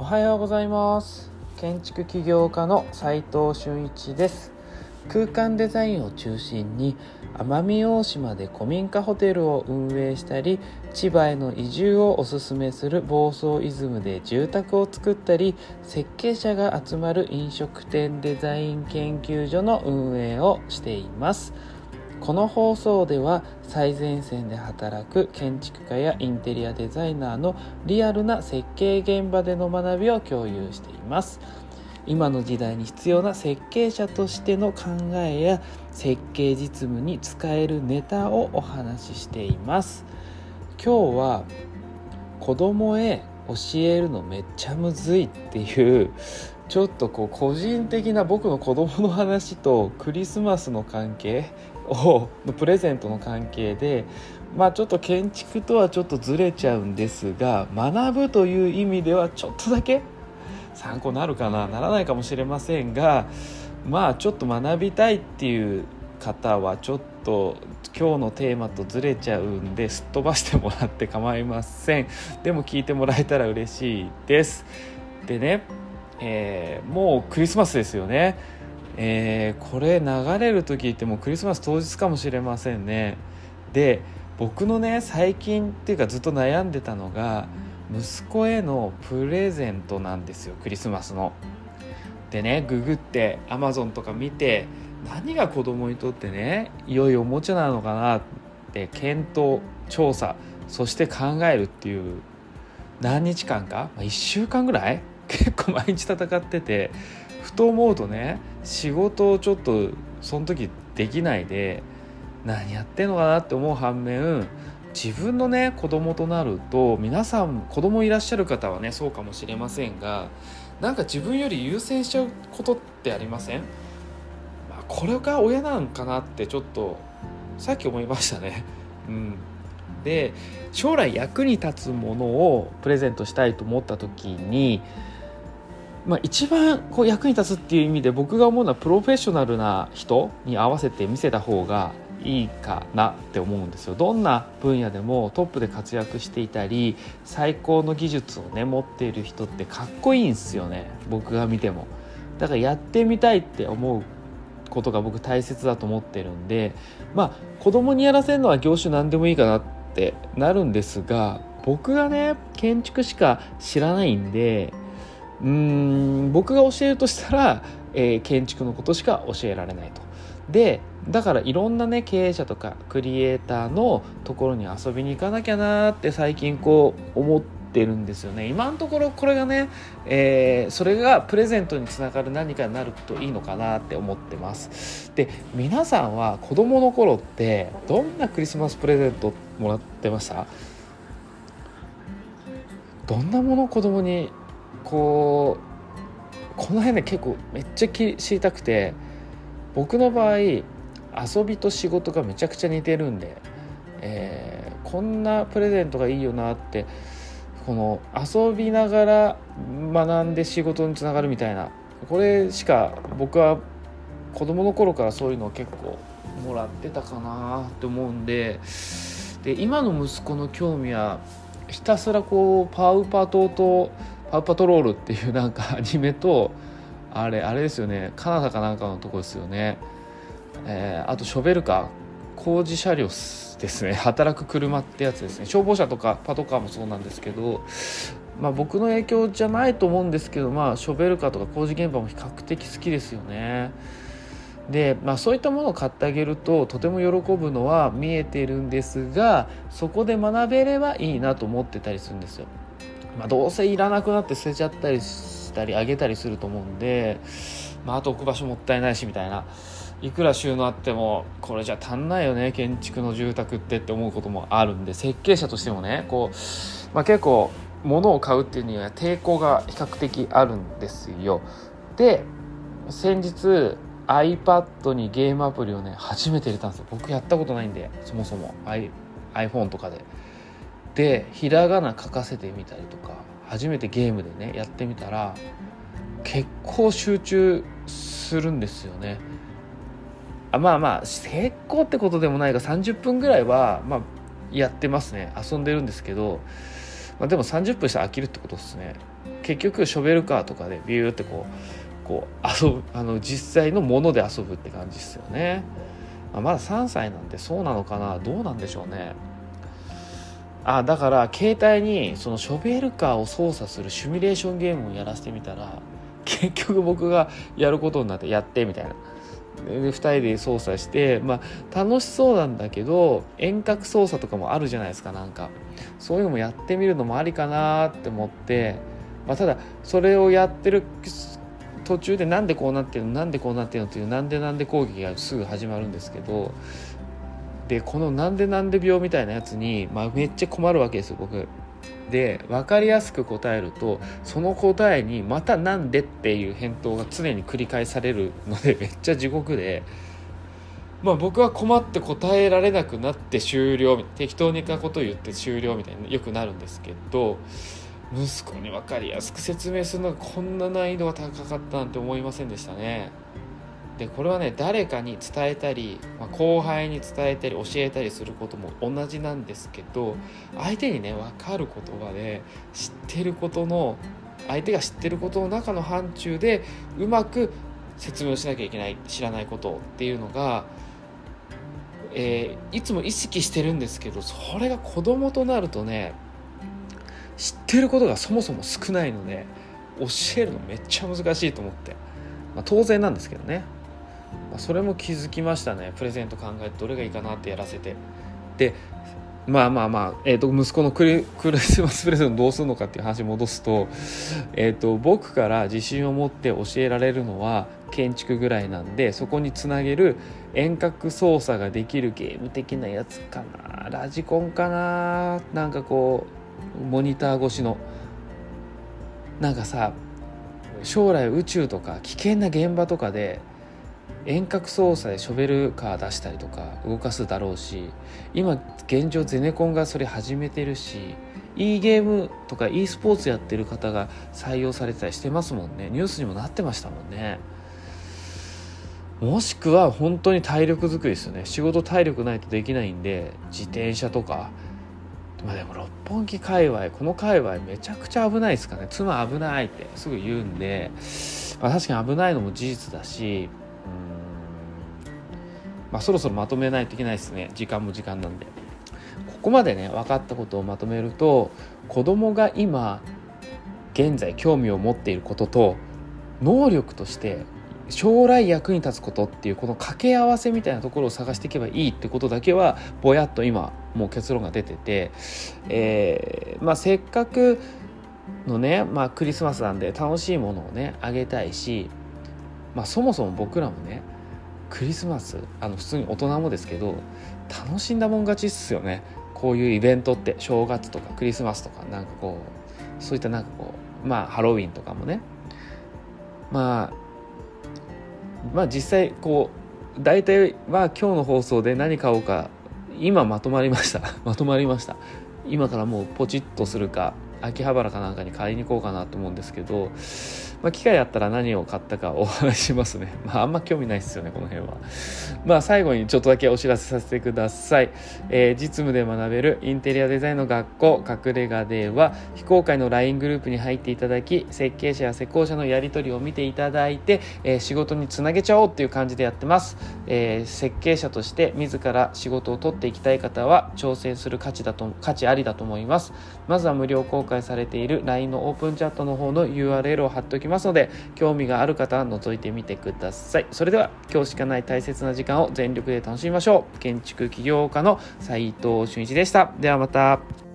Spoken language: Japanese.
はようございます。建築起業家の斉藤俊一です。空間デザインを中心に奄美大島で古民家ホテルを運営したり、千葉への移住をおすすめする房総イズムで住宅を作ったり、設計者が集まる飲食店デザイン研究所の運営をしています。この放送では最前線で働く建築家やインテリアデザイナーのリアルな設計現場での学びを共有しています。今の時代に必要な設計者としての考えや設計実務に使えるネタをお話ししています。今日は子供へ教えるのめっちゃむずいっていうちょっと個人的な僕の子供の話とクリスマスの関係のプレゼントの関係で、ちょっと建築とはちょっとずれちゃうんですが、学ぶという意味ではちょっとだけ参考になるかならないかもしれませんが、ちょっと学びたいっていう方はちょっと今日のテーマとずれちゃうんですっ飛ばしてもらって構いません。でも聞いてもらえたら嬉しいです。でね、もうクリスマスですよね。これ流れる時ってもうクリスマス当日かもしれませんね。で、僕のね最近っていうかずっと悩んでたのが息子へのプレゼントなんですよ、クリスマスの。でね、ググって Amazon とか見て何が子供にとってね良いおもちゃなのかなって検討調査そして考えるっていう何日間か、1週間ぐらい結構毎日戦ってて、ふと思うとね、仕事をちょっとその時できないで何やってんのかなって思う反面、自分のね子供となると、皆さん子供いらっしゃる方はねそうかもしれませんが、なんか自分より優先しちゃうことってありません？これが親なんかなってちょっとさっき思いましたね。で、将来役に立つものをプレゼントしたいと思った時に、一番役に立つっていう意味で僕が思うのはプロフェッショナルな人に合わせて見せた方がいいかなって思うんですよ。どんな分野でもトップで活躍していたり最高の技術をね持っている人ってかっこいいんですよね、僕が見ても。だからやってみたいって思うことが僕大切だと思ってるんで、子供にやらせるのは業種何でもいいかなってなるんですが、僕がね建築しか知らないんで、僕が教えるとしたら、建築のことしか教えられないと。で、だからいろんなね経営者とかクリエイターのところに遊びに行かなきゃなって最近思ってるんですよね。今のところこれがね、それがプレゼントにつながる何かになるといいのかなって思ってます。で、皆さんは子供の頃ってどんなクリスマスプレゼントもらってました？どんなもの子供にこの辺ね結構めっちゃ知りたくて、僕の場合遊びと仕事がめちゃくちゃ似てるんで、こんなプレゼントがいいよなって、この遊びながら学んで仕事につながるみたいな、これしか僕は子供の頃からそういうのを結構もらってたかなって思うんで、今の息子の興味はひたすらパウパトロールっていうなんかアニメとあれですよね、カナダかなんかのとこですよね。あとショベルカー、工事車両ですね、働く車ってやつですね。消防車とかパトカーもそうなんですけど、僕の影響じゃないと思うんですけど、ショベルカーとか工事現場も比較的好きですよね。で、そういったものを買ってあげるととても喜ぶのは見えているんですが、そこで学べればいいなと思ってたりするんですよ。どうせいらなくなって捨てちゃったりしたりあげたりすると思うんで、あと置く場所もったいないしみたいな、いくら収納あってもこれじゃ足んないよね建築の住宅って思うこともあるんで、設計者としてもね結構物を買うっていうには抵抗が比較的あるんですよ。で、先日 iPad にゲームアプリをね初めて入れたんですよ。僕やったことないんで、そもそも iPhone とかでひらがな書かせてみたりとか初めてゲームでねやってみたら結構集中するんですよね。成功ってことでもないが30分ぐらいはやってますね、遊んでるんですけど、でも30分したら飽きるってことですね。結局ショベルカーとかでビューってこう遊ぶ、実際のもので遊ぶって感じですよね。まだ3歳なんでそうなのかな、どうなんでしょうね。だから携帯にそのショベルカーを操作するシミュレーションゲームをやらせてみたら、結局僕がやることになって、やってみたいなで2人で操作して、楽しそうなんだけど遠隔操作とかもあるじゃないですか。なんかそういうのもやってみるのもありかなって思って、ただそれをやってる途中でなんでこうなってるのなんでこうなってるのっていうなんで攻撃がすぐ始まるんですけど、でこのなんで病みたいなやつに、めっちゃ困るわけですよ僕。で分かりやすく答えるとその答えにまたなんでっていう返答が常に繰り返されるのでめっちゃ地獄で、僕は困って答えられなくなって終了、適当になことを言って終了みたいなよくなるんですけど、息子に分かりやすく説明するのがこんな難易度が高かったなんて思いませんでしたね。でこれはね、誰かに伝えたり、後輩に伝えたり教えたりすることも同じなんですけど、相手にね分かる言葉で相手が知ってることの中の範疇でうまく説明をしなきゃいけない、知らないことっていうのが、いつも意識してるんですけど、それが子供となるとね、知ってることがそもそも少ないので教えるのめっちゃ難しいと思って、当然なんですけどね。それも気づきましたね。プレゼント考えてどれがいいかなってやらせて、で息子のクリスマスプレゼントどうするのかっていう話に戻すと、僕から自信を持って教えられるのは建築ぐらいなんで、そこにつなげる遠隔操作ができるゲーム的なやつかな、ラジコンかな、なんかこうモニター越しの、なんかさ、将来宇宙とか危険な現場とかで遠隔操作でショベルカー出したりとか動かすだろうし、今現状ゼネコンがそれ始めてるし、e ゲームとか e スポーツやってる方が採用されてたりしてますもんね。ニュースにもなってましたもんね。もしくは本当に体力作りですよね。仕事体力ないとできないんで、自転車とか、でも六本木界隈、この界隈めちゃくちゃ危ないですかね。妻危ないってすぐ言うんで、確かに危ないのも事実だし、そろそろまとめないといけないですね。時間も時間なんで。ここまでね分かったことをまとめると、子供が今現在興味を持っていることと能力として将来役に立つことっていう、この掛け合わせみたいなところを探していけばいいってことだけはぼやっと今もう結論が出てて、せっかくのね、クリスマスなんで楽しいものをねあげたいし、そもそも僕らもねクリスマス普通に大人もですけど楽しんだもん勝ちっすよね。こういうイベントって正月とかクリスマスとか、なんかこうそういったなんかこうハロウィンとかもね、実際こう大体今日の放送で何買おうか今まとまりました今からもうポチッとするか秋葉原かなんかに買いに行こうかなと思うんですけど、機会あったら何を買ったかお話ししますね。あんま興味ないですよねこの辺は。最後にちょっとだけお知らせさせてください。実務で学べるインテリアデザインの学校隠れ家では、非公開の LINE グループに入っていただき、設計者や施工者のやり取りを見ていただいて、仕事につなげちゃおうっていう感じでやってます。設計者として自ら仕事を取っていきたい方は挑戦する価値ありだと思います。まずは無料公開されている LINE のオープンチャットの方の URL を貼っておきますので、興味がある方は覗いてみてください。それでは今日しかない大切な時間を全力で楽しみましょう。建築起業家の斉藤俊一でした。ではまた。